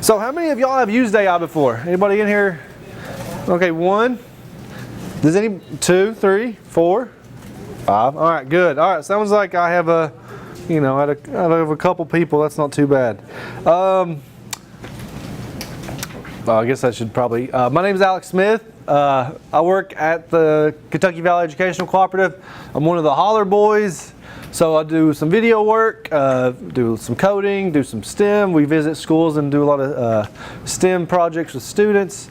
So how many of y'all have used AI before? Anybody in here? Okay, 1. Does any 2, 3, 4, 5? All right, good. All right, sounds like I have a, out of a couple people, that's not too bad. I guess I should probably. My name is Alex Smith. I work at the Kentucky Valley Educational Cooperative. I'm one of the Holler Boys. So I do some video work, do some coding, do some STEM. We visit schools and do a lot of STEM projects with students.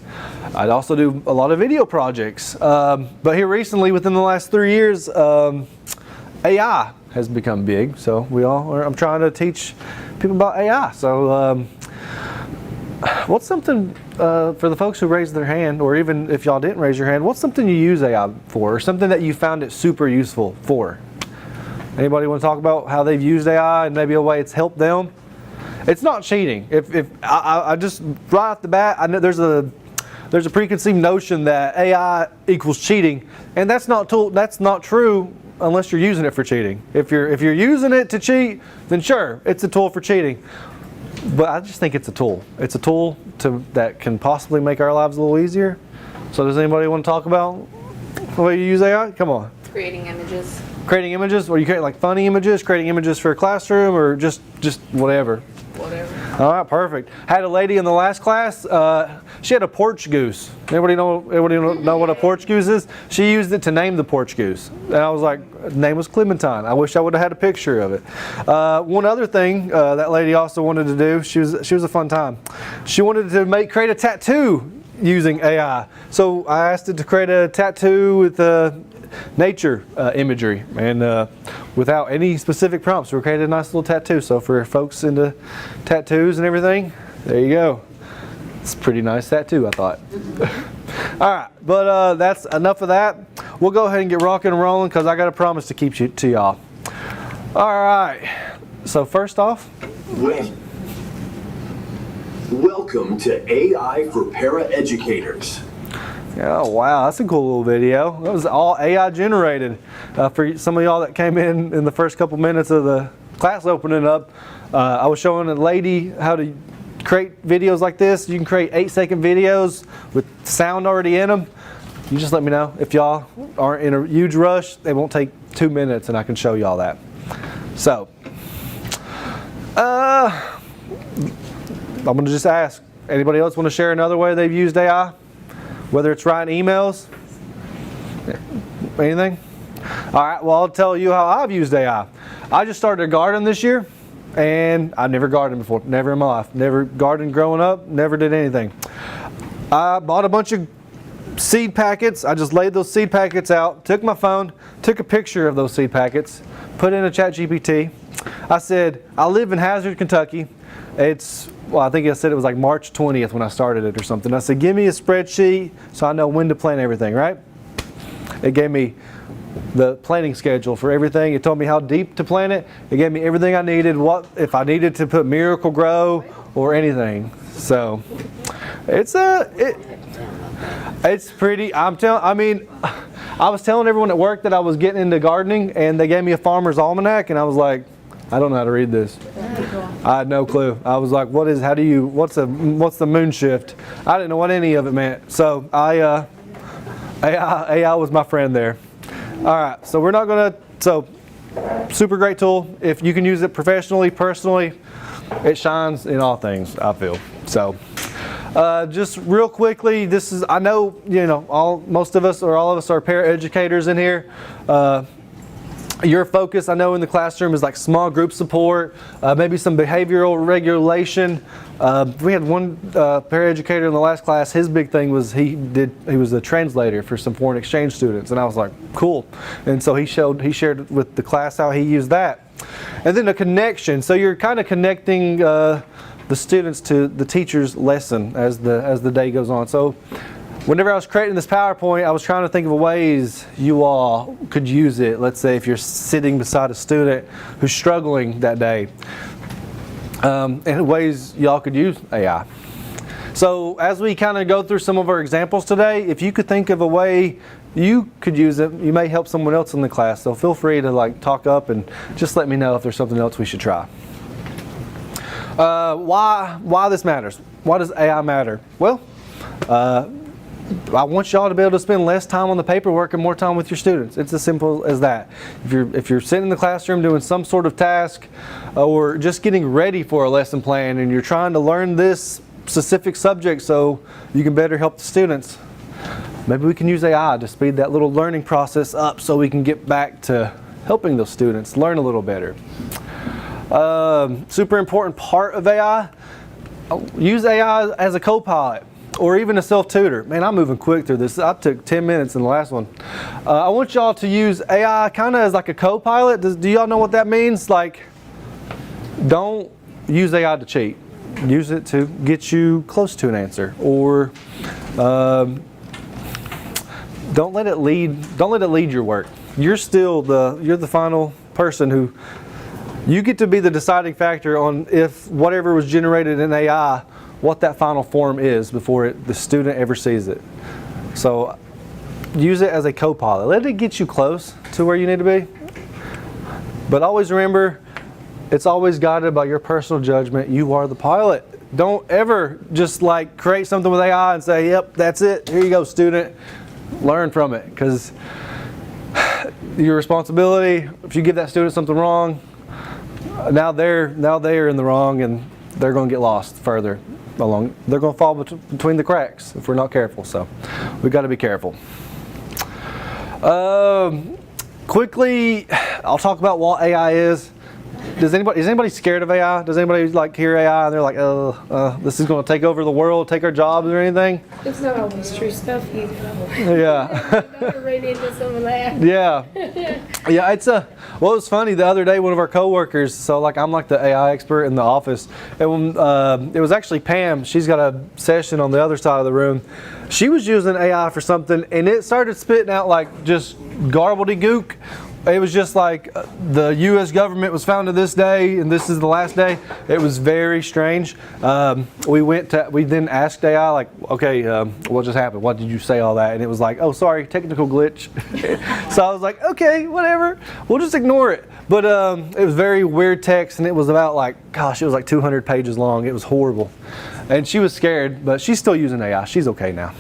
I also do a lot of video projects. But here recently, within the last 3 years, AI has become big. So I'm trying to teach people about AI. So what's something for the folks who raised their hand, or even if y'all didn't raise your hand, what's something you use AI for, or something that you found it super useful for? Anybody want to talk about how they've used AI and maybe a way it's helped them? It's not cheating. If I just right off the bat, I know there's a preconceived notion that AI equals cheating, and that's not true unless you're using it for cheating. If you're using it to cheat, then sure, it's a tool for cheating. But I just think it's a tool. It's a tool that can possibly make our lives a little easier. So does anybody want to talk about the way you use AI? Come on. Creating images. Creating images? Or you create like funny images, creating images for a classroom, or just whatever? Whatever. All right, perfect. Had a lady in the last class, she had a porch goose. Anybody know what a porch goose is? She used it to name the porch goose. And I was like, the name was Clementine. I wish I would have had a picture of it. One other thing that lady also wanted to do, she was a fun time. She wanted to create a tattoo using AI. So I asked it to create a tattoo with nature imagery, and without any specific prompts, we created a nice little tattoo. So for folks into tattoos and everything, there you go. It's a pretty nice tattoo, I thought. All right, but that's enough of that. We'll go ahead and get rocking and rolling because I got a promise to keep to y'all. All right, so first off, welcome to AI for Para-educators. Oh wow, that's a cool little video. That was all AI generated. For some of y'all that came in the first couple minutes of the class opening up, I was showing a lady how to create videos like this. You can create 8-second videos with sound already in them. You just let me know. If y'all aren't in a huge rush, they won't take 2 minutes and I can show y'all that. So, I'm gonna just ask, anybody else want to share another way they've used AI? Whether it's writing emails, anything? All right, well, I'll tell you how I've used AI. I just started a garden this year, and I've never gardened before, never in my life. Never gardened growing up, never did anything. I bought a bunch of seed packets. I just laid those seed packets out, took my phone, took a picture of those seed packets, put it in a ChatGPT. I said, I live in Hazard, Kentucky. Well, I think I said it was like March 20th when I started it or something. I said, give me a spreadsheet so I know when to plant everything, right? It gave me the planting schedule for everything. It told me how deep to plant it. It gave me everything I needed, what if I needed to put Miracle Grow or anything. So it's pretty, I was telling everyone at work that I was getting into gardening, and they gave me a farmer's almanac, and I was like, I don't know how to read this. I had no clue. I was like, what's the moon shift? I didn't know what any of it meant. So AI was my friend there. All right, so super great tool. If you can use it professionally, personally, it shines in all things, I feel. So just real quickly, I know, most of us or all of us are para-educators in here. Your focus, I know, in the classroom is like small group support, maybe some behavioral regulation. We had one paraeducator in the last class. His big thing was he was a translator for some foreign exchange students, and I was like, cool. And so he shared with the class how he used that. And then a connection. So you're kind of connecting the students to the teacher's lesson as the day goes on. So whenever I was creating this PowerPoint, I was trying to think of ways you all could use it. Let's say if you're sitting beside a student who's struggling that day, and ways y'all could use AI. So as we kind of go through some of our examples today, if you could think of a way you could use it, you may help someone else in the class. So feel free to talk up and just let me know if there's something else we should try. Why this matters? Why does AI matter? Well, I want y'all to be able to spend less time on the paperwork and more time with your students. It's as simple as that. If you're sitting in the classroom doing some sort of task or just getting ready for a lesson plan and you're trying to learn this specific subject so you can better help the students, maybe we can use AI to speed that little learning process up so we can get back to helping those students learn a little better. Super important part of AI, use AI as a co-pilot or even a self-tutor. Man, I'm moving quick through this. I took 10 minutes in the last one. I want y'all to use AI kind of as like a co-pilot. Do y'all know what that means? Like, don't use AI to cheat. Use it to get you close to an answer, or don't let it lead your work. You're the final person who you get to be the deciding factor on if whatever was generated in AI, what that final form is before the student ever sees it. So use it as a co-pilot. Let it get you close to where you need to be. But always remember, it's always guided by your personal judgment. You are the pilot. Don't ever just like create something with AI and say, yep, that's it. Here you go, student. Learn from it. Because your responsibility, if you give that student something wrong, now they're in the wrong and they're going to get lost further along. They're going to fall between the cracks if we're not careful. So we've got to be careful. Quickly, I'll talk about what AI is. Is anybody scared of AI? Does anybody like hear AI and they're like, this is going to take over the world, take our jobs or anything? It's not always true stuff either. Yeah. Never ran into some of that. Yeah. Yeah, well, it was funny the other day, one of our coworkers, so like I'm like the AI expert in the office, and when, it was actually Pam, she's got a session on the other side of the room. She was using AI for something and it started spitting out like just gobbledygook. It was just like the U.S. government was founded this day and this is the last day. It was very strange. We then asked AI like, okay, what just happened? What did you say all that? And it was like, oh, sorry, technical glitch. So I was like, okay, whatever. We'll just ignore it. But it was very weird text and it was about like, gosh, it was like 200 pages long. It was horrible. And she was scared, but she's still using AI. She's okay now.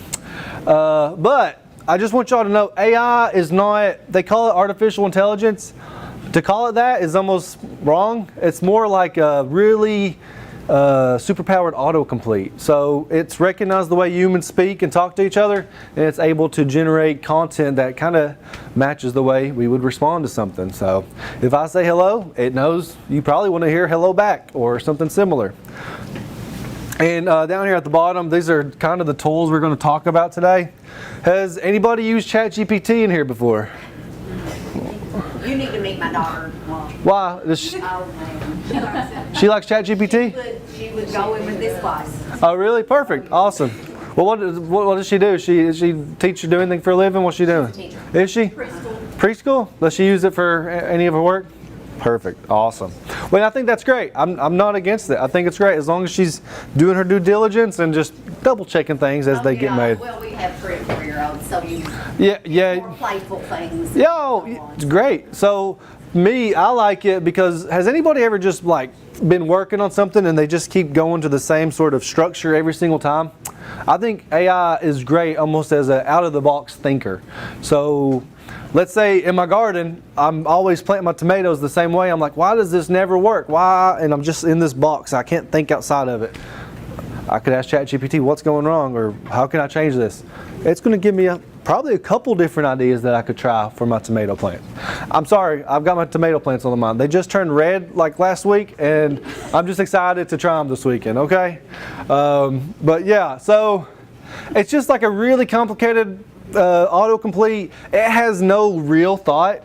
But I just want y'all to know AI is not, they call it artificial intelligence. To call it that is almost wrong. It's more like a really superpowered autocomplete. So it's recognized the way humans speak and talk to each other, and it's able to generate content that kind of matches the way we would respond to something. So if I say hello, it knows you probably want to hear hello back or something similar. And down here at the bottom, these are kind of the tools we're going to talk about today. Has anybody used ChatGPT in here before? You need to meet my daughter. Why? She likes ChatGPT? She would go in with this class. Oh, really? Perfect. Awesome. Well, what does she do? Does she teach or do anything for a living? What's she doing? Teacher. Is she? Preschool. Preschool? Does she use it for any of her work? Perfect. Awesome. Well, I think that's great. I'm not against it. I think it's great as long as she's doing her due diligence and just double checking things as they get made. Well, we have 3 and 4-year-olds, so you Yeah. more playful things. Yeah, it's great. So I like it because has anybody ever just like been working on something and they just keep going to the same sort of structure every single time? I think AI is great almost as an out-of-the-box thinker. So let's say in my garden, I'm always planting my tomatoes the same way. I'm like, why does this never work? Why? And I'm just in this box. I can't think outside of it. I could ask ChatGPT, what's going wrong? Or how can I change this? It's going to give me probably a couple different ideas that I could try for my tomato plant. I'm sorry, I've got my tomato plants on the mind. They just turned red like last week, and I'm just excited to try them this weekend, okay? But yeah, so it's just like a really complicated autocomplete. It has no real thought.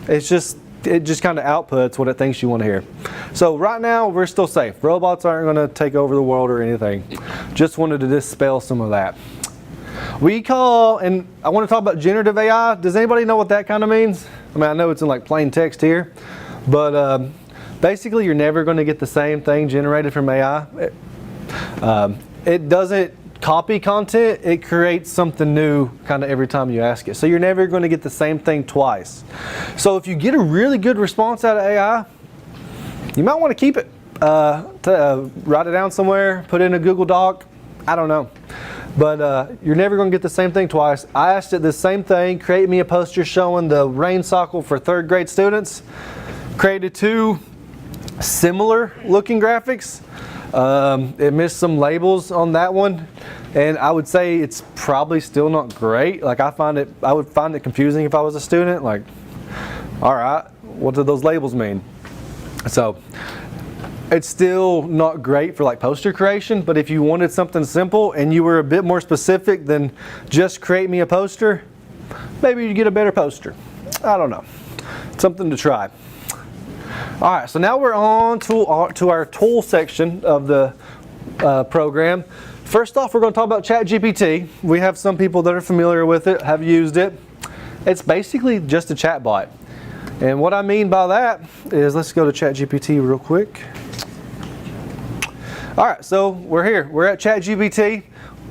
It just kind of outputs what it thinks you want to hear. So right now we're still safe. Robots aren't going to take over the world or anything. Just wanted to dispel some of that. And I want to talk about generative AI. Does anybody know what that kind of means? I mean, I know it's in like plain text here, but basically you're never going to get the same thing generated from AI. It doesn't copy content, it creates something new kind of every time you ask it. So you're never going to get the same thing twice. So if you get a really good response out of AI, you might want to keep it. write it down somewhere, put it in a Google Doc. I don't know. But you're never going to get the same thing twice. I asked it the same thing, create me a poster showing the rain cycle for 3rd grade students. Created 2 similar looking graphics. It missed some labels on that one. And I would say it's probably still not great. Like I would find it confusing if I was a student. Like, all right, what do those labels mean? So it's still not great for like poster creation, but if you wanted something simple and you were a bit more specific than just create me a poster, maybe you'd get a better poster. I don't know. Something to try. All right, so now we're on to our tool section of the program. First off, we're going to talk about ChatGPT. We have some people that are familiar with it, have used it. It's basically just a chat bot. And what I mean by that is, let's go to ChatGPT real quick. All right, so we're here. We're at ChatGPT.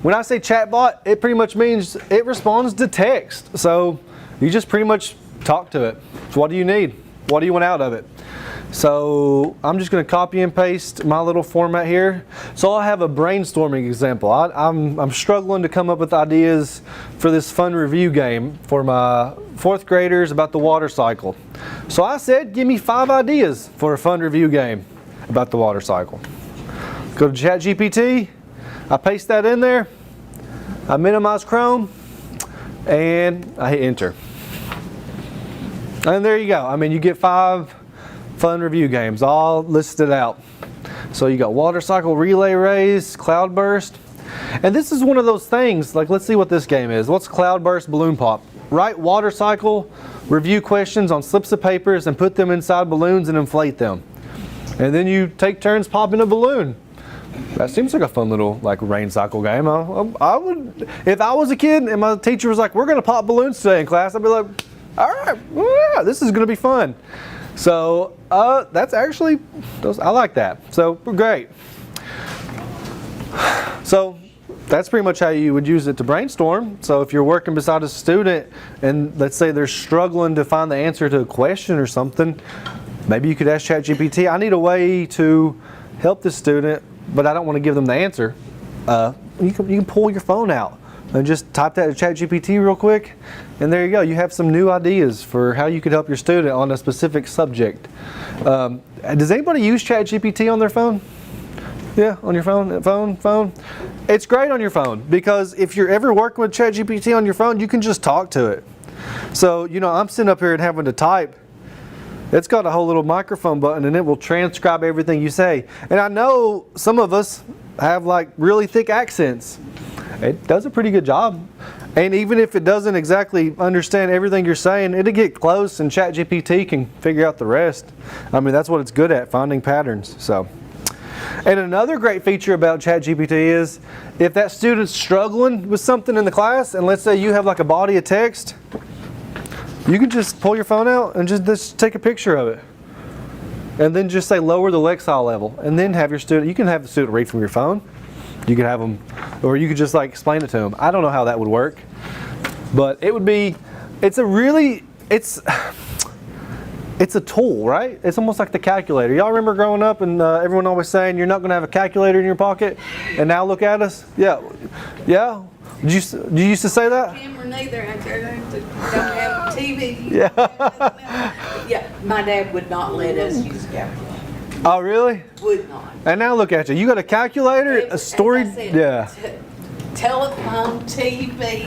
When I say chatbot, it pretty much means it responds to text. So you just pretty much talk to it. So what do you need? What do you want out of it? So I'm just going to copy and paste my little format here. So I have a brainstorming example. I'm struggling to come up with ideas for this fun review game for my 4th graders about the water cycle. So I said, give me 5 ideas for a fun review game about the water cycle. Go to ChatGPT, I paste that in there, I minimize Chrome, and I hit enter. And there you go. I mean, you get 5 fun review games all listed out. So you got water cycle, relay race, cloudburst. And this is one of those things, like let's see what this game is. What's cloudburst, balloon pop? Write water cycle review questions on slips of papers and put them inside balloons and inflate them. And then you take turns popping a balloon. That seems like a fun little like rain cycle game. I would, if I was a kid and my teacher was like, we're going to pop balloons today in class, I'd be like, all right, yeah, this is going to be fun. So that's actually, I like that. So great. So that's pretty much how you would use it to brainstorm. So if you're working beside a student and let's say they're struggling to find the answer to a question or something, maybe you could ask ChatGPT, I need a way to help this student, but I don't want to give them the answer. You can pull your phone out and just type that to ChatGPT real quick, and there you go. You have some new ideas for how you could help your student on a specific subject. Does anybody use ChatGPT on their phone? Yeah, on your phone? It's great on your phone because if you're ever working with ChatGPT on your phone, you can just talk to it. So, you know, I'm sitting up here and having to type. It's got a whole little microphone button and it will transcribe everything you say. And I know some of us have like really thick accents. It does a pretty good job. And even if it doesn't exactly understand everything you're saying, it'll get close and ChatGPT can figure out the rest. I mean, that's what it's good at, finding patterns. So, and another great feature about ChatGPT is if that student's struggling with something in the class, and let's say you have like a body of text, you can just pull your phone out and just take a picture of it. And then just say lower the Lexile level. And then have your student, you can have the student read from your phone. You can have them, or you could just like explain it to them. I don't know how that would work. But it would be, it's a tool, right? It's almost like the calculator. Y'all remember growing up and everyone always saying you're not going to have a calculator in your pocket? And now look at us. Yeah. Yeah. Did you used to say that? Camera neither. I don't have TV. Yeah. Yeah, my dad would not let us use calculator. Oh, really? Would not. And now look at you. You got a calculator, a story. As I said, Yeah. Telephone, TV.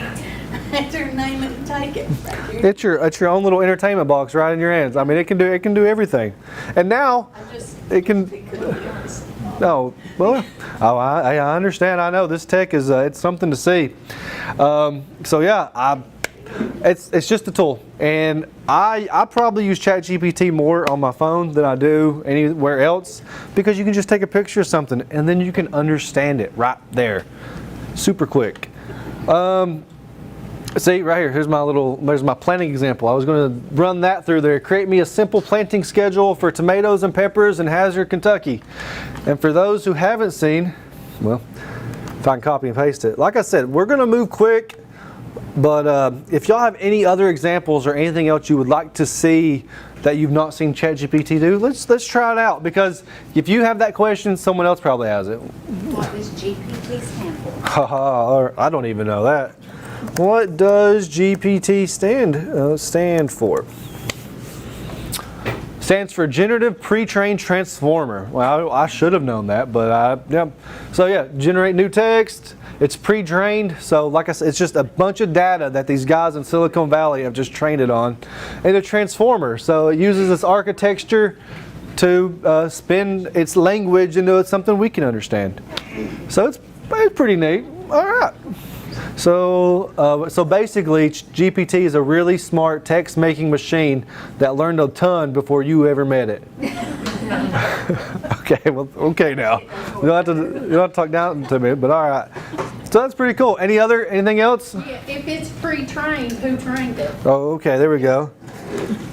Enter, name it, and take it. Right here. It's your own little entertainment box right in your hands. I mean, it can do everything. And now it can. No, well, I understand. I know this tech is it's something to see. So yeah, it's just a tool, and I probably use ChatGPT more on my phone than I do anywhere else because you can just take a picture of something and then you can understand it right there, super quick. See right here, there's my planting example. I was going to run that through there. Create me a simple planting schedule for tomatoes and peppers in Hazard, Kentucky. And for those who haven't seen, well, if I can copy and paste it. Like I said, we're going to move quick. But if y'all have any other examples or anything else you would like to see that you've not seen ChatGPT do, let's try it out, because if you have that question, someone else probably has it. What does GPT stand for? Haha, I don't even know that. What does GPT stand for? Stands for Generative Pre-trained Transformer. Well, I should have known that, but yeah. So yeah, generate new text. It's pre-trained, so like I said, it's just a bunch of data that these guys in Silicon Valley have just trained it on. And a transformer, so it uses this architecture to spin its language into something we can understand. So it's pretty neat. All right. So basically, GPT is a really smart text-making machine that learned a ton before you ever met it. Okay, well, okay now. You don't have to talk down to me, but all right. So that's pretty cool. Anything else? Yeah, if it's pre-trained, who trained it? Oh, okay, there we go.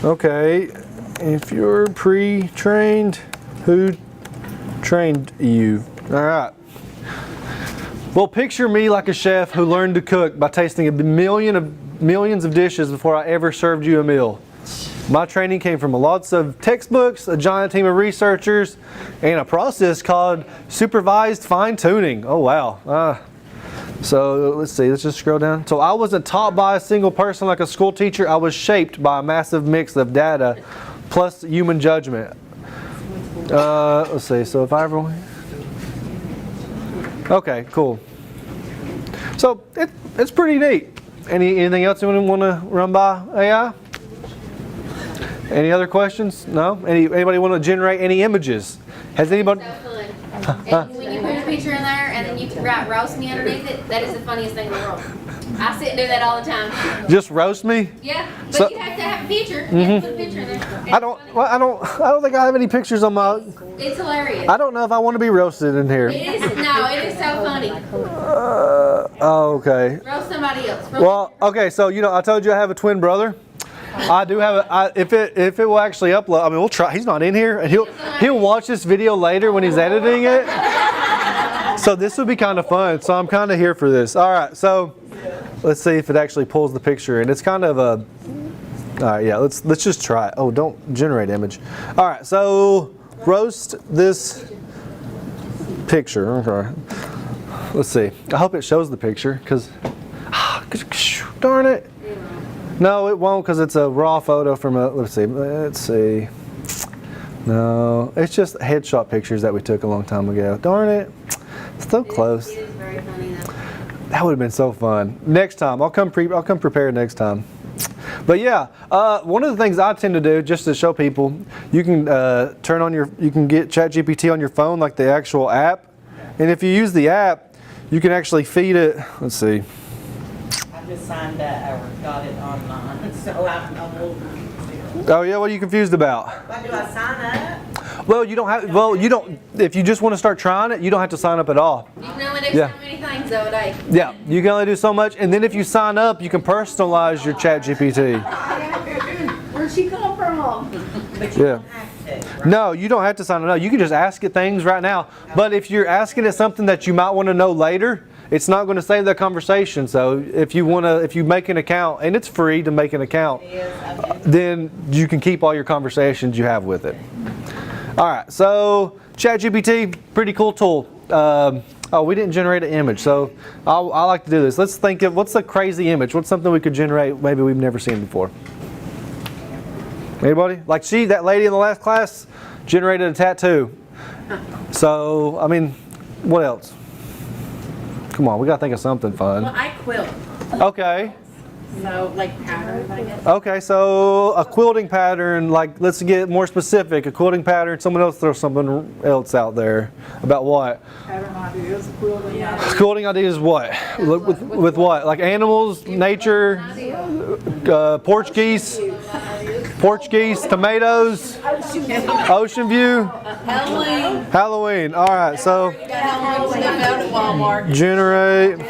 Okay, if you're pre-trained, who trained you? All right. Well, picture me like a chef who learned to cook by tasting millions of dishes before I ever served you a meal. My training came from lots of textbooks, a giant team of researchers, and a process called supervised fine-tuning. Oh, wow. So let's see, let's just scroll down. So I wasn't taught by a single person like a school teacher. I was shaped by a massive mix of data plus human judgment. Let's see, so if I ever... Okay, cool. So it's pretty neat. Anything else you want to run by AI? Any other questions? No? Anybody want to generate any images? Has anybody? So fun. And when you put a picture in there and then you can write roast me underneath it, that is the funniest thing in the world. I sit and do that all the time. Just roast me? Yeah, but So- you have to have a picture. You have to put a picture in there. I don't think I have any pictures on my. It's hilarious. I don't know if I want to be roasted in here. It is so funny. Oh, okay. Roast somebody else. Roast Well, okay. So I told you I have a twin brother. I do have if it will actually upload. I mean, we'll try. He's not in here, and he'll watch this video later when he's editing it. So this would be kind of fun. So I'm kind of here for this. All right. So let's see if it actually pulls the picture, and it's kind of a. All right. Yeah. Let's just try it. Oh, don't generate image. All right. So roast this picture. Okay. Let's see. I hope it shows the picture, because darn it. No, it won't, because it's a raw photo from a, let's see. No, it's just headshot pictures that we took a long time ago. Darn it. It's so close. It is very funny though. That would have been so fun. Next time, I'll come prepared next time. But yeah, one of the things I tend to do, just to show people, you can you can get ChatGPT on your phone, like the actual app. And if you use the app, you can actually feed it, let's see. I just signed that or got it online, so I'm a little confused. Oh yeah, what are you confused about? Why do I sign up? Well, you don't, if you just want to start trying it, you don't have to sign up at all. You can only do Yeah. so many things though a day. Yeah, you can only do so much, and then if you sign up, you can personalize your ChatGPT. Where'd she come from? But you Yeah. don't have to, right? No, you don't have to sign it up. You can just ask it things right now. But if you're asking it something that you might want to know later, it's not going to save that conversation. So if you make an account, and it's free to make an account, It is, okay. then you can keep all your conversations you have with it. All right, so ChatGPT, pretty cool tool. Oh, we didn't generate an image, so I like to do this. Let's think of what's a crazy image. What's something we could generate maybe we've never seen before? Anybody? Like that lady in the last class generated a tattoo. So, I mean, what else? Come on, we gotta think of something fun. Well, I quilt, Okay. so like patterns, I guess. Okay, so a quilting pattern, like let's get more specific. A quilting pattern, someone else throw something else out there. About what? Pattern ideas, quilting. Quilting ideas what? With what? Like animals, nature, Portuguese, tomatoes, ocean view, Halloween. Halloween. All right, so Got Halloween stuff out at Walmart. generate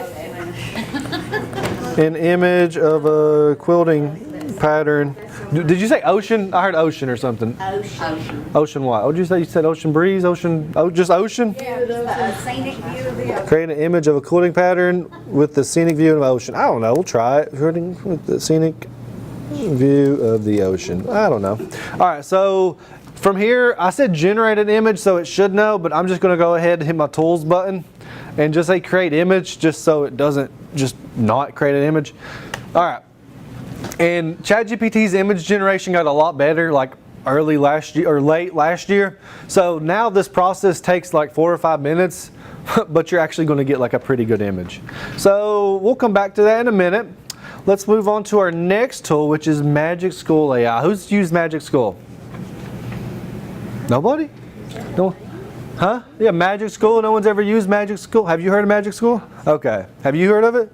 an image of a quilting pattern Did you say ocean? I heard ocean or something. Ocean. Ocean what? What did you say? You said ocean breeze? Ocean? Oh, just ocean? The scenic view of the ocean. Create an image of a cooling pattern with the scenic view of the ocean. I don't know. We'll try it. Creating with the scenic view of the ocean. I don't know. All right. So from here, I said generate an image, so it should know, but I'm just going to go ahead and hit my tools button and just say create image, just so it doesn't just not create an image. All right. And ChatGPT's image generation got a lot better like early last year or late last year. So now this process takes like 4 or 5 minutes, but you're actually going to get like a pretty good image. So we'll come back to that in a minute. Let's move on to our next tool, which is Magic School AI. Who's used Magic School? Nobody? No? Huh? Yeah, Magic School. No one's ever used Magic School. Have you heard of Magic School? Okay. Have you heard of it?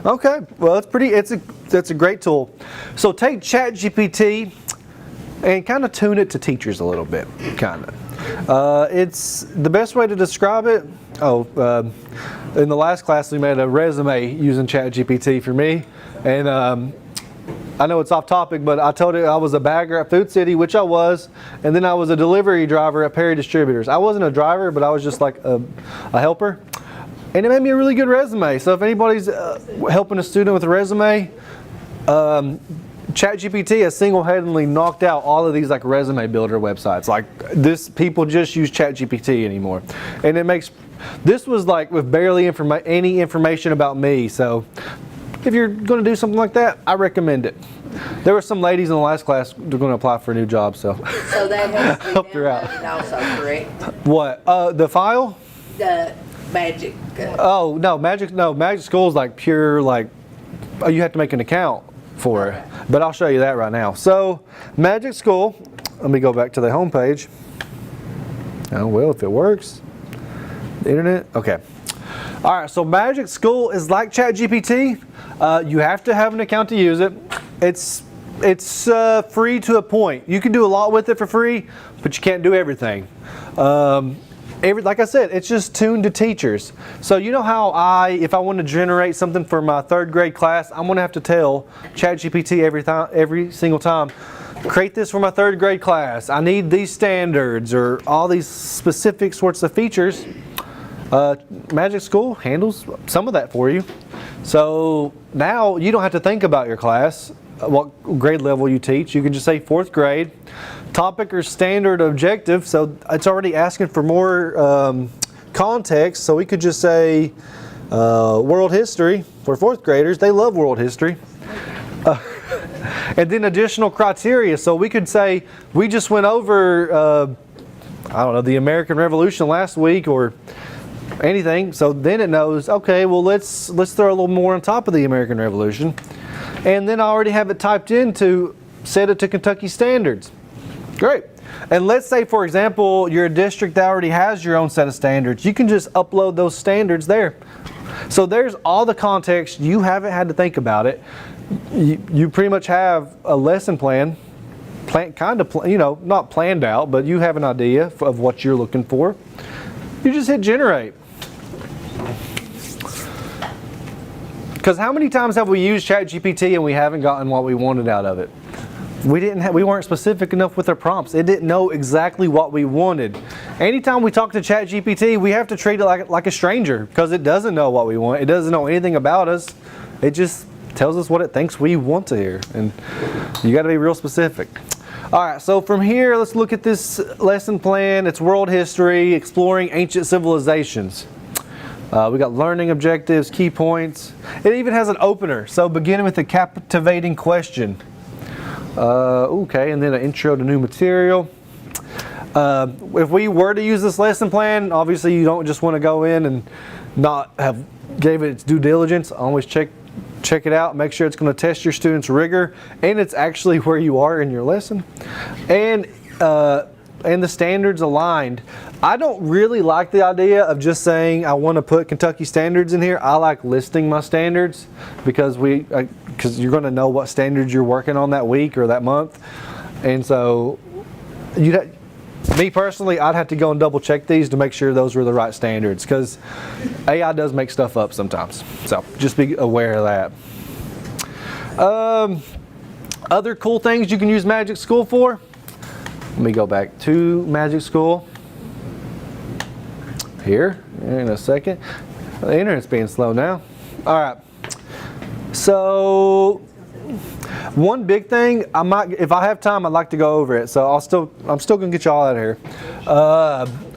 Okay. Well, it's a great tool. So take ChatGPT and kind of tune it to teachers a little bit, kind of. It's the best way to describe it. In the last class we made a resume using ChatGPT for me, and I know it's off topic, but I told it I was a bagger at Food City, which I was, and then I was a delivery driver at Perry Distributors. I wasn't a driver, but I was just like a helper, and it made me a really good resume. So if anybody's helping a student with a resume, ChatGPT has single-handedly knocked out all of these like resume builder websites. Like this, people just use ChatGPT anymore, and it makes this was like with barely any information about me. So if you're going to do something like that, I recommend it. There were some ladies in the last class who are going to apply for a new job, so So that has to be helped her out. downloaded also, correct? What? The file? The magic. Oh no, Magic School is like pure like. Oh, you have to make an account for it, but I'll show you that right now. So Magic School. Let me go back to the home page. Oh well, if it works. The internet. Okay. All right. So Magic School is like ChatGPT. You have to have an account to use it. It's free to a point. You can do a lot with it for free, but you can't do everything. Like I said, it's just tuned to teachers. So you know how if I want to generate something for my 3rd grade class, I'm going to have to tell ChatGPT every single time, create this for my 3rd grade class. I need these standards or all these specific sorts of features. Magic School handles some of that for you. So now you don't have to think about your class, what grade level you teach. You can just say 4th grade, topic or standard objective. So it's already asking for more context. So we could just say world history for 4th graders. They love world history. And then additional criteria. So we could say we just went over, I don't know, the American Revolution last week or anything. So then it knows, okay, well let's throw a little more on top of the American Revolution. And then I already have it typed in to set it to Kentucky standards. Great. And let's say, for example, you're a district that already has your own set of standards. You can just upload those standards there. So there's all the context. You haven't had to think about it. You pretty much have a lesson plan, not planned out, but you have an idea of what you're looking for. You just hit generate. Because how many times have we used ChatGPT and we haven't gotten what we wanted out of it? We weren't specific enough with our prompts. It didn't know exactly what we wanted. Anytime we talk to ChatGPT, we have to treat it like a stranger because it doesn't know what we want. It doesn't know anything about us. It just tells us what it thinks we want to hear. And you got to be real specific. All right, so from here, let's look at this lesson plan. It's world history, exploring ancient civilizations. We got learning objectives, key points. It even has an opener. So beginning with a captivating question. Okay, and then an intro to new material. If we were to use this lesson plan, obviously you don't just want to go in and not have gave it its due diligence. Always check it out. Make sure it's going to test your students' rigor and it's actually where you are in your lesson. And the standards aligned. I don't really like the idea of just saying I want to put Kentucky standards in here. I like listing my standards because you're going to know what standards you're working on that week or that month. And so me personally, I'd have to go and double check these to make sure those were the right standards because AI does make stuff up sometimes. So just be aware of that. Other cool things you can use Magic School for. Let me go back to Magic School here in a second. The internet's being slow now. All right. So one big thing, if I have time, I'd like to go over it. So I'm still gonna get y'all out of here.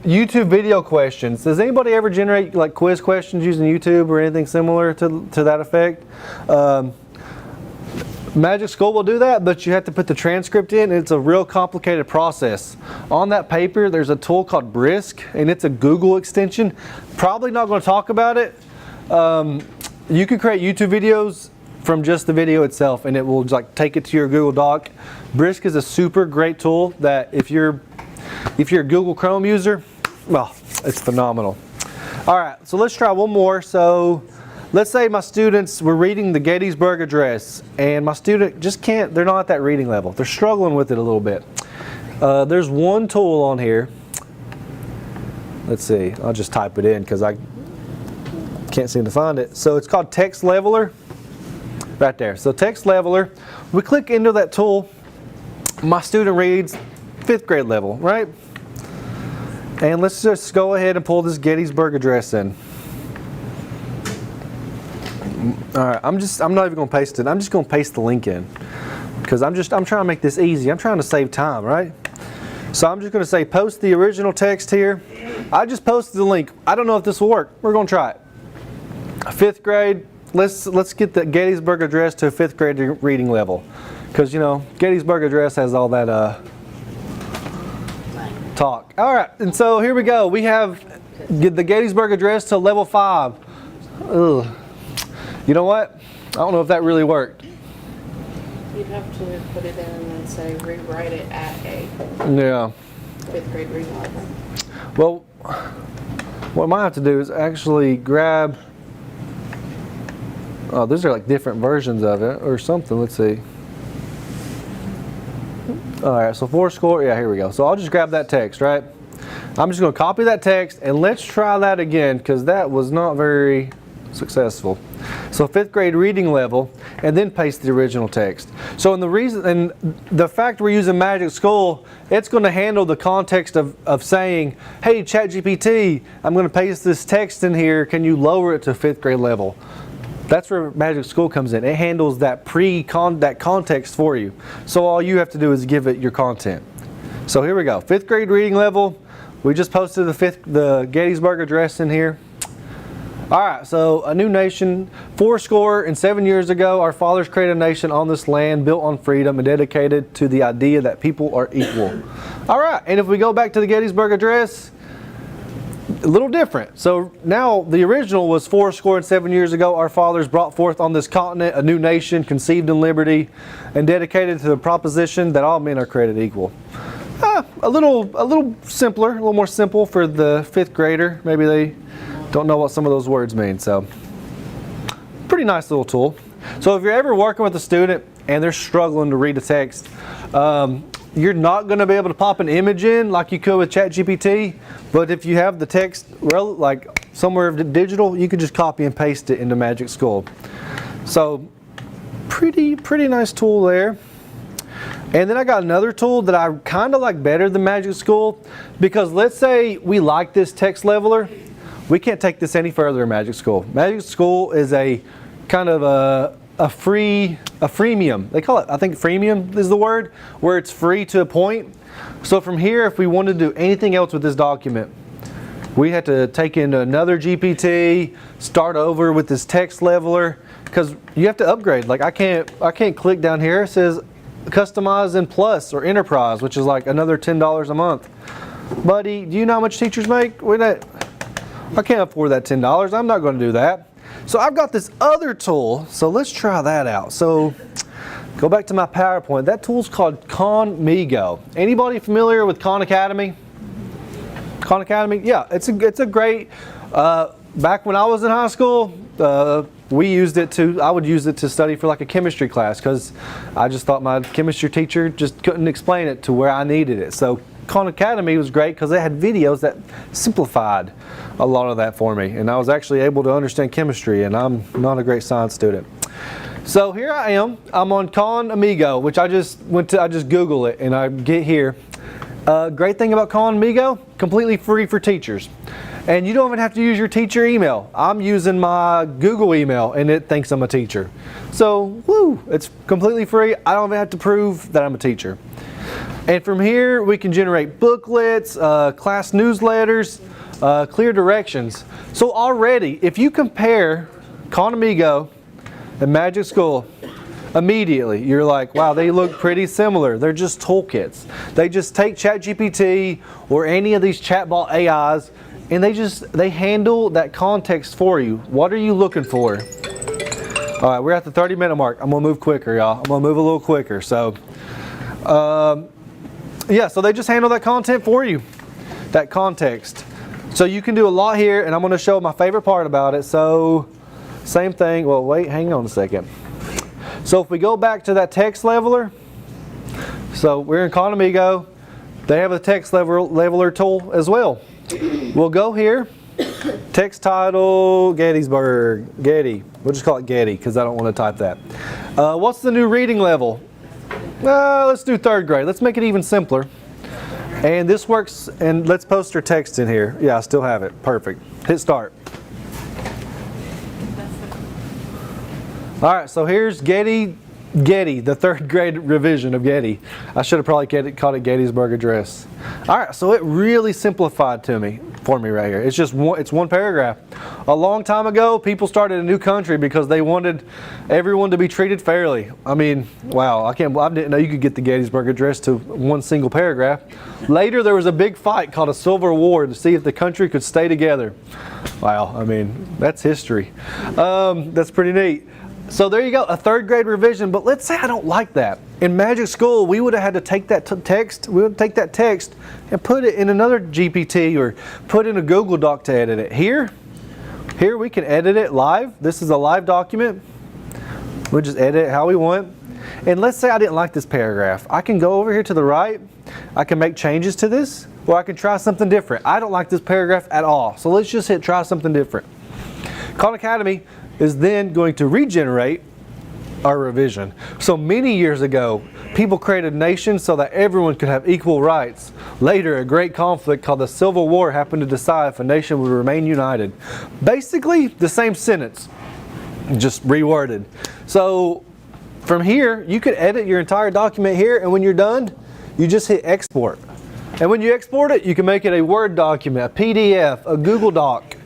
YouTube video questions. Does anybody ever generate like quiz questions using YouTube or anything similar to that effect? Magic School will do that, but you have to put the transcript in. It's a real complicated process. On that paper, there's a tool called Brisk, and it's a Google extension. Probably not going to talk about it. You can create YouTube videos from just the video itself, and it will like take it to your Google Doc. Brisk is a super great tool that if you're a Google Chrome user, well, it's phenomenal. All right, so let's try one more. So let's say my students were reading the Gettysburg Address, and my student just can't, they're not at that reading level. They're struggling with it a little bit. There's one tool on here. Let's see, I'll just type it in because I can't seem to find it. So it's called Text Leveler, right there. So Text Leveler, we click into that tool. My student reads 5th grade level, right? And let's just go ahead and pull this Gettysburg Address in. All right, I'm not even going to paste it. I'm just going to paste the link in because I'm trying to make this easy. I'm trying to save time, right? So I'm just going to say post the original text here. I just posted the link. I don't know if this will work. We're going to try it. 5th grade. Let's get the Gettysburg Address to a 5th grade reading level, because you know Gettysburg Address has all that talk. All right, and so here we go. We have the Gettysburg Address to level 5. Ugh. You know what? I don't know if that really worked. You'd have to put it in and then say rewrite it at a 5th grade reading level. Well, what I might have to do is actually grab. Oh, these are like different versions of it or something. Let's see. All right, so 4 score. Yeah, here we go. So I'll just grab that text, right? I'm just going to copy that text and let's try that again because that was not very successful. So 5th grade reading level, and then paste the original text. So the fact we're using Magic School, it's going to handle the context of saying, hey ChatGPT, I'm going to paste this text in here, can you lower it to 5th grade level? That's where Magic School comes in. It handles that context for you. So all you have to do is give it your content. So here we go, 5th grade reading level. We just posted the Gettysburg Address in here. All right, so a new nation, 407 years ago, our fathers created a nation on this land built on freedom and dedicated to the idea that people are equal. All right, and if we go back to the Gettysburg Address, a little different. So now the original was 407 years ago, our fathers brought forth on this continent a new nation conceived in liberty and dedicated to the proposition that all men are created equal. A little simpler, a little more simple for the 5th grader. Maybe they don't know what some of those words mean. So pretty nice little tool. So if you're ever working with a student and they're struggling to read a text, you're not going to be able to pop an image in like you could with ChatGPT, but if you have the text like somewhere digital, you can just copy and paste it into Magic School. So pretty nice tool there. And then I got another tool that I kind of like better than Magic School, because let's say we like this text leveler. We can't take this any further in Magic School. Magic School is a kind of a freemium. They call it, I think freemium is the word, where it's free to a point. So from here, if we wanted to do anything else with this document, we had to take into another GPT, start over with this text leveler, because you have to upgrade. Like I can't click down here. It says customize in Plus or Enterprise, which is like another $10 a month. Buddy, do you know how much teachers make? I can't afford that $10. I'm not going to do that. So I've got this other tool. So let's try that out. So go back to my PowerPoint. That tool's called Conmigo. Anybody familiar with Khan Academy? Khan Academy? Yeah, it's a great. Back when I was in high school, I would use it to study for like a chemistry class because I just thought my chemistry teacher just couldn't explain it to where I needed it. So Khan Academy was great because they had videos that simplified a lot of that for me, and I was actually able to understand chemistry, and I'm not a great science student. So here I am. I'm on Con Amigo, which I just Google it and I get here. Great thing about Con Amigo, completely free for teachers. And you don't even have to use your teacher email. I'm using my Google email and it thinks I'm a teacher. So, woo, it's completely free. I don't even have to prove that I'm a teacher. And from here, we can generate booklets, class newsletters, clear directions. So already, if you compare Con Amigo and Magic School, immediately you're like, wow, they look pretty similar. They're just toolkits. They just take ChatGPT or any of these chatbot AIs and they handle that context for you. What are you looking for? All right, we're at the 30-minute mark. I'm gonna move quicker, y'all. I'm gonna move a little quicker. So, yeah, so they just handle that content for you, that context. So you can do a lot here, and I'm gonna show my favorite part about it. So, same thing. Well, wait, hang on a second. So if we go back to that text leveler, so we're in Con Amigo. They have a text leveler tool as well. We'll go here, text title, Gettysburg, Getty. We'll just call it Getty because I don't want to type that. What's the new reading level? Let's do 3rd grade. Let's make it even simpler. And this works, and let's post our text in here. Yeah, I still have it. Perfect. Hit start. All right, so here's Getty, the 3rd grade revision of Getty. I should have probably called it Gettysburg Address. All right, so it really simplified for me right here. It's one paragraph. A long time ago, people started a new country because they wanted everyone to be treated fairly. I mean, wow, I didn't know you could get the Gettysburg Address to one single paragraph. Later, there was a big fight called a Civil War to see if the country could stay together. Wow, I mean, that's history. That's pretty neat. So there you go, a 3rd grade revision, but let's say I don't like that. In Magic School, we would have had to take that text and put it in another GPT or put in a Google Doc to edit it. Here we can edit it live. This is a live document. We'll just edit it how we want. And let's say I didn't like this paragraph. I can go over here to the right. I can make changes to this, or I can try something different. I don't like this paragraph at all. So let's just hit try something different. Khan Academy is then going to regenerate our revision. So many years ago, people created nations so that everyone could have equal rights. Later, a great conflict called the Civil War happened to decide if a nation would remain united. Basically, the same sentence, just reworded. So from here, you could edit your entire document here, and when you're done, you just hit export. And when you export it, you can make it a Word document, a PDF, a Google Doc.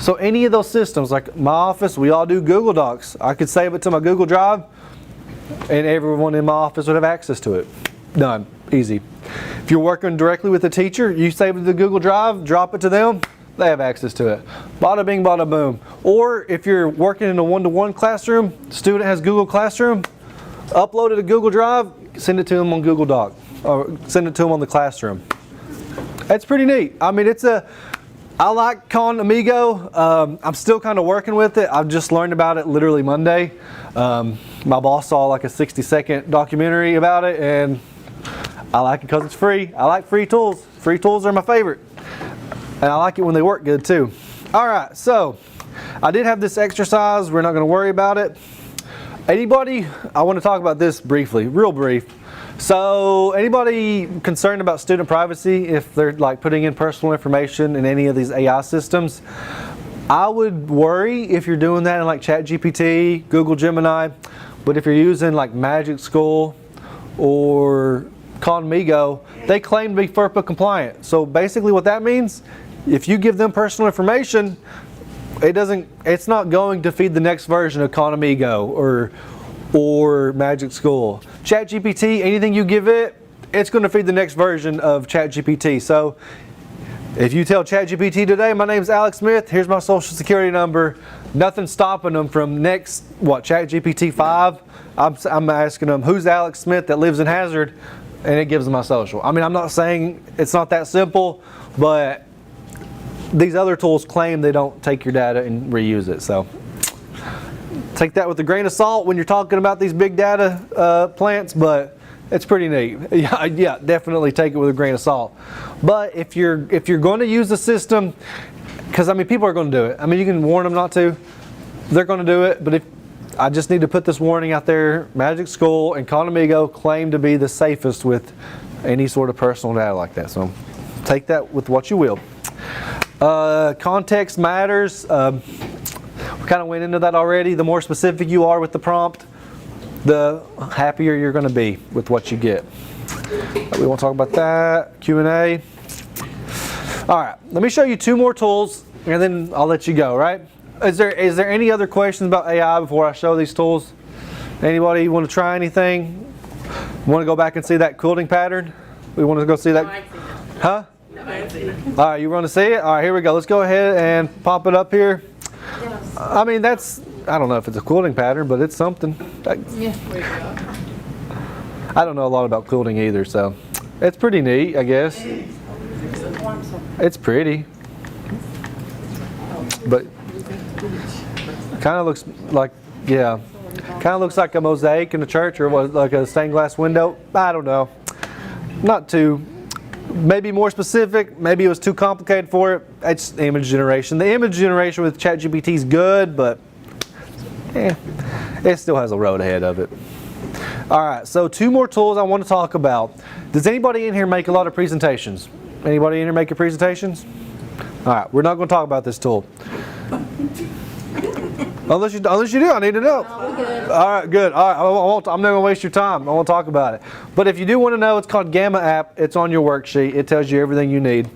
So any of those systems, like my office, we all do Google Docs. I could save it to my Google Drive and everyone in my office would have access to it. Done. Easy. If you're working directly with a teacher, you save it to the Google Drive, drop it to them, they have access to it. Bada bing, bada boom. Or if you're working in a one-to-one classroom, student has Google Classroom, upload it to Google Drive, send it to them on Google Doc, or send it to them on the classroom. That's pretty neat. I mean, I like Con Amigo. I'm still kind of working with it. I've just learned about it literally Monday. My boss saw like a 60-second documentary about it, and I like it because it's free. I like free tools. Free tools are my favorite. And I like it when they work good too. All right, so I did have this exercise. We're not going to worry about it. Anybody, I want to talk about this briefly, real brief. So anybody concerned about student privacy if they're like putting in personal information in any of these AI systems? I would worry if you're doing that in like ChatGPT, Google Gemini, but if you're using like Magic School or Con Amigo, they claim to be FERPA compliant. So basically what that means, if you give them personal information, it's not going to feed the next version of Con Amigo or Magic School. ChatGPT, anything you give it, it's going to feed the next version of ChatGPT. So if you tell ChatGPT today, my name's Alex Smith, here's my social security number, nothing's stopping them from next, ChatGPT 5, I'm asking them, who's Alex Smith that lives in Hazard, and it gives them my social. I mean, I'm not saying it's not that simple, but these other tools claim they don't take your data and reuse it. So take that with a grain of salt when you're talking about these big data plants, but it's pretty neat. Yeah, definitely take it with a grain of salt. But if you're going to use the system, because I mean people are going to do it. I mean you can warn them not to. They're going to do it. But I just need to put this warning out there. Magic School and Conamigo claim to be the safest with any sort of personal data like that. So take that with what you will. Context matters. We kind of went into that already. The more specific you are with the prompt, the happier you're going to be with what you get. We won't talk about that. Q&A. All right, let me show you 2 more tools, and then I'll let you go, right? Is there any other questions about AI before I show these tools? Anybody want to try anything? Want to go back and see that quilting pattern? We want to go see that? Huh? All right, you want to see it? All right, here we go. Let's go ahead and pop it up here. I mean, that's, I don't know if it's a quilting pattern, but it's something. I don't know a lot about quilting either, so it's pretty neat, I guess. It's pretty. But kind of looks like, yeah, kind of looks like a mosaic in the church, or what, like a stained glass window. I don't know. Not too, maybe more specific. Maybe it was too complicated for it. It's image generation. The image generation with ChatGPT is good, but it still has a road ahead of it. All right, so 2 more tools I want to talk about. Does anybody in here make a lot of presentations? Anybody in here making presentations? All right, we're not going to talk about this tool. Unless you do, I need to know. All right, good. All right, I'm not going to waste your time. I won't talk about it. But if you do want to know, it's called Gamma App. It's on your worksheet. It tells you everything you need.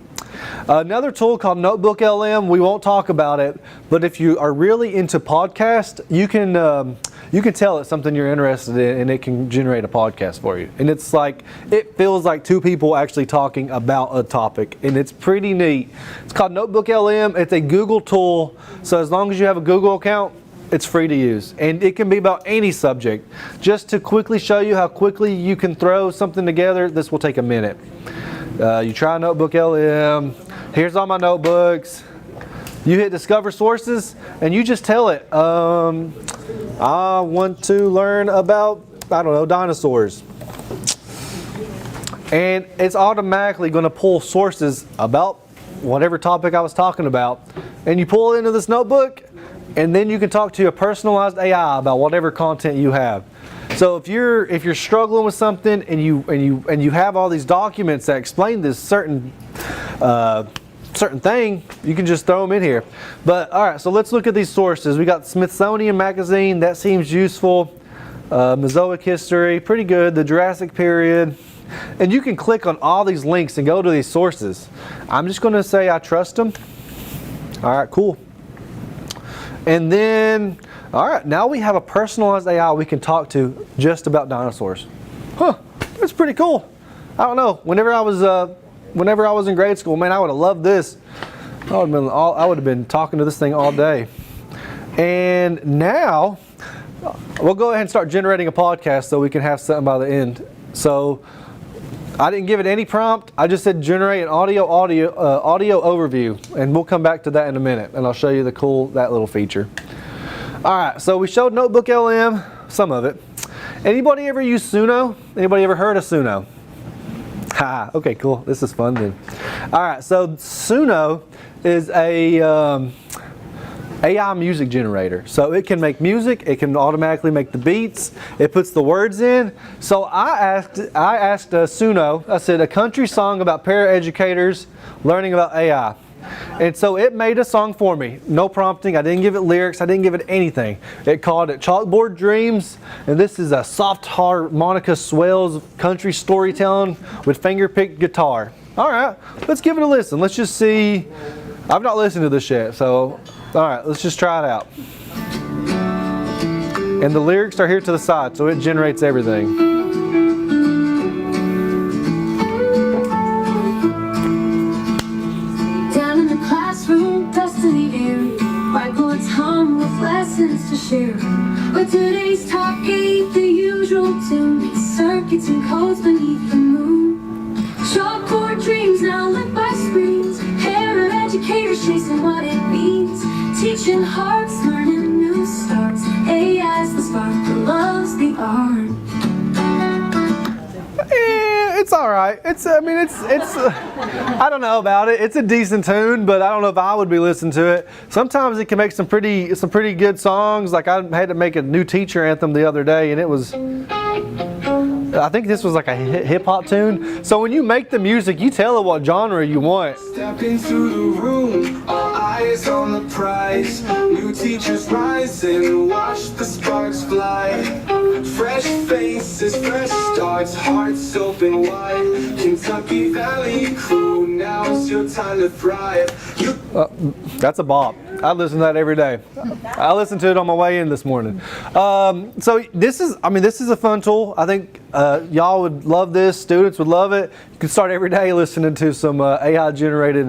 Another tool called Notebook LM. We won't talk about it, but if you are really into podcast, you can tell it something you're interested in, and it can generate a podcast for you. And it's like, it feels like 2 people actually talking about a topic, and it's pretty neat. It's called Notebook LM. It's a Google tool, so as long as you have a Google account, it's free to use, and it can be about any subject. Just to quickly show you how quickly you can throw something together, this will take a minute. You try Notebook LM. Here's all my notebooks. You hit Discover Sources, and you just tell it, I want to learn about, I don't know, dinosaurs. And it's automatically going to pull sources about whatever topic I was talking about. And you pull it into this notebook, and then you can talk to a personalized AI about whatever content you have. So if you're struggling with something and you have all these documents that explain this certain thing, you can just throw them in here. But all right, so let's look at these sources. We got Smithsonian Magazine, that seems useful. Mesozoic history, pretty good. The Jurassic period. And you can click on all these links and go to these sources. I'm just going to say I trust them. All right, cool. And then, all right, now we have a personalized AI we can talk to just about dinosaurs. Huh, that's pretty cool. I don't know, whenever I was in grade school, man, I would have loved this. I would have been talking to this thing all day. And now, we'll go ahead and start generating a podcast so we can have something by the end. So, I didn't give it any prompt. I just said generate an audio overview, and we'll come back to that in a minute, and I'll show you that little feature. All right, so we showed Notebook LM, some of it. Anybody ever use Suno? Anybody ever heard of Suno? Ha, okay, cool. This is fun then. All right, so Suno is a AI music generator. So it can make music, it can automatically make the beats, it puts the words in. So I asked Suno, I said, a country song about para-educators learning about AI. And so it made a song for me. No prompting, I didn't give it lyrics, I didn't give it anything. It called it Chalkboard Dreams, and this is a soft harmonica swells country storytelling with finger-picked guitar. All right, let's give it a listen. Let's just see. I've not listened to this yet, so all right, let's just try it out. And the lyrics are here to the side, so it generates everything. Down in the classroom, dust in the air, whiteboards hum with lessons to share. But today's talk ain't the usual tune. Circuits and codes beneath the moon. Chalkboard dreams now lit by screens. Para-educators chasing what it means. Teaching hearts, learning new starts. AI's the spark that loves the art. It's all right. I mean, it's. I don't know about it. It's a decent tune, but I don't know if I would be listening to it. Sometimes it can make some pretty good songs. Like I had to make a new teacher anthem the other day, and it was. I think this was like a hip hop tune. So when you make the music, you tell it what genre you want. Step into the room, all eyes on the prize. New teachers rising, watch the sparks fly. Fresh faces, fresh starts, hearts open wide. Kentucky Valley crew, now's your time to thrive. That's a bop. I listen to that every day. I listened to it on my way in this morning. So this is a fun tool. I think y'all would love this. Students would love it. You can start every day listening to some AI generated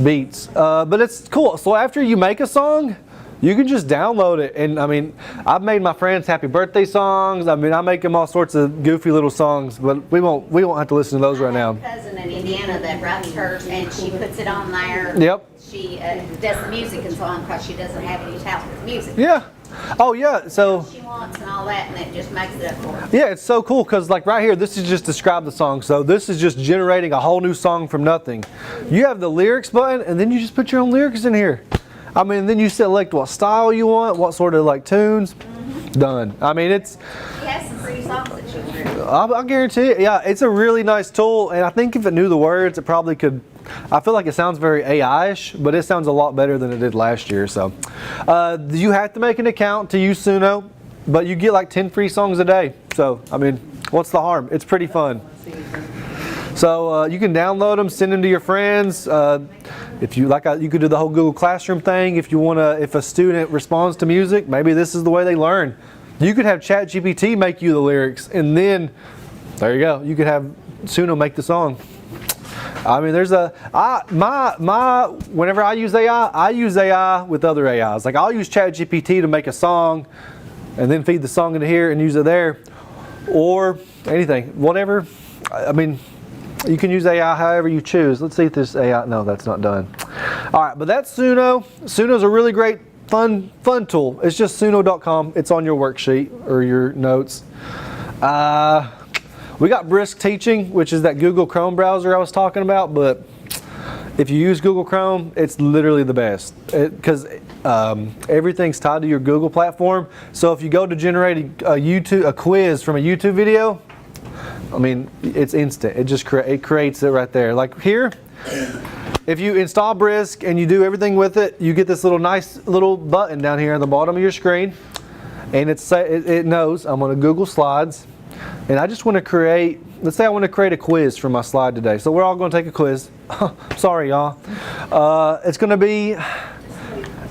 beats. But it's cool. So after you make a song, you can just download it. And I mean, I've made my friends happy birthday songs. I mean, I make them all sorts of goofy little songs, but we won't have to listen to those right now. I have a cousin in Indiana that writes hers, and she puts it on there. Yep. She does the music and so on because she doesn't have any talent with music. Yeah. Oh yeah. So She wants and all that, and it just makes it up for her. yeah, it's so cool because like right here, this is just describe the song. So this is just generating a whole new song from nothing. You have the lyrics button, and then you just put your own lyrics in here. I mean, then you select what style you want, what sort of like tunes. Done. I mean, it's. She has some pretty songs that she's written. I'll guarantee it. Yeah, it's a really nice tool, and I think if it knew the words, it probably could. I feel like it sounds very AI-ish, but it sounds a lot better than it did last year. So, you have to make an account to use Suno, but you get like 10 free songs a day. So, I mean, what's the harm? It's pretty fun. So you can download them, send them to your friends. If you like, you could do the whole Google Classroom thing. If you wanna, if a student responds to music, maybe this is the way they learn. You could have ChatGPT make you the lyrics, and then there you go. You could have Suno make the song. I mean, there's whenever I use AI with other AIs. Like I'll use ChatGPT to make a song, and then feed the song into here and use it there, or anything, whatever. I mean. You can use AI however you choose. Let's see if this AI, no, that's not done. All right, but that's Suno. Suno's a really great, fun tool. It's just suno.com. It's on your worksheet or your notes. We got Brisk Teaching, which is that Google Chrome browser I was talking about, but if you use Google Chrome, it's literally the best because everything's tied to your Google platform. So if you go to generate a quiz from a YouTube video, I mean, it's instant. It just creates it right there. Like here, if you install Brisk and you do everything with it, you get this nice little button down here at the bottom of your screen, and it knows I'm on a Google Slides, and I just want to create. Let's say I want to create a quiz for my slide today. So we're all going to take a quiz. Sorry, y'all. It's going to be.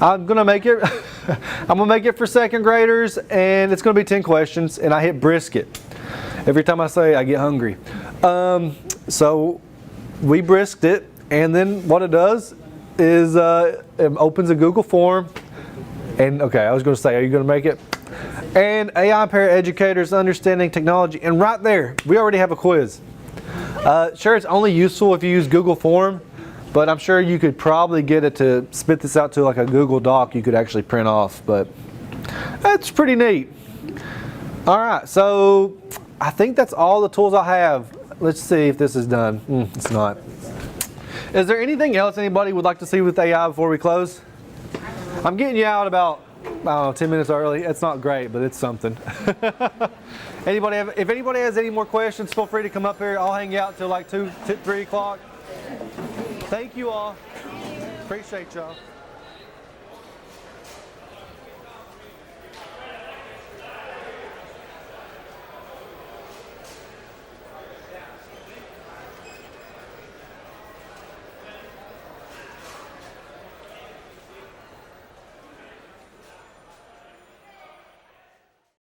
I'm going to make it. I'm going to make it for second graders, and it's going to be 10 questions, and I hit Brisket. Every time I say I get hungry. So we brisked it, and then what it does is it opens a Google form. And okay, I was going to say, are you going to make it? And AI Para-educators understanding technology. And right there, we already have a quiz. Sure, it's only useful if you use Google Form, but I'm sure you could probably get it to spit this out to like a Google Doc you could actually print off. But that's pretty neat. All right, so I think that's all the tools I have. Let's see if this is done. It's not. Is there anything else anybody would like to see with AI before we close? I'm getting you out about, I don't know, 10 minutes early. It's not great, but it's something. If anybody has any more questions, feel free to come up here. I'll hang you out till like 3 o'clock. Thank you all. Appreciate y'all.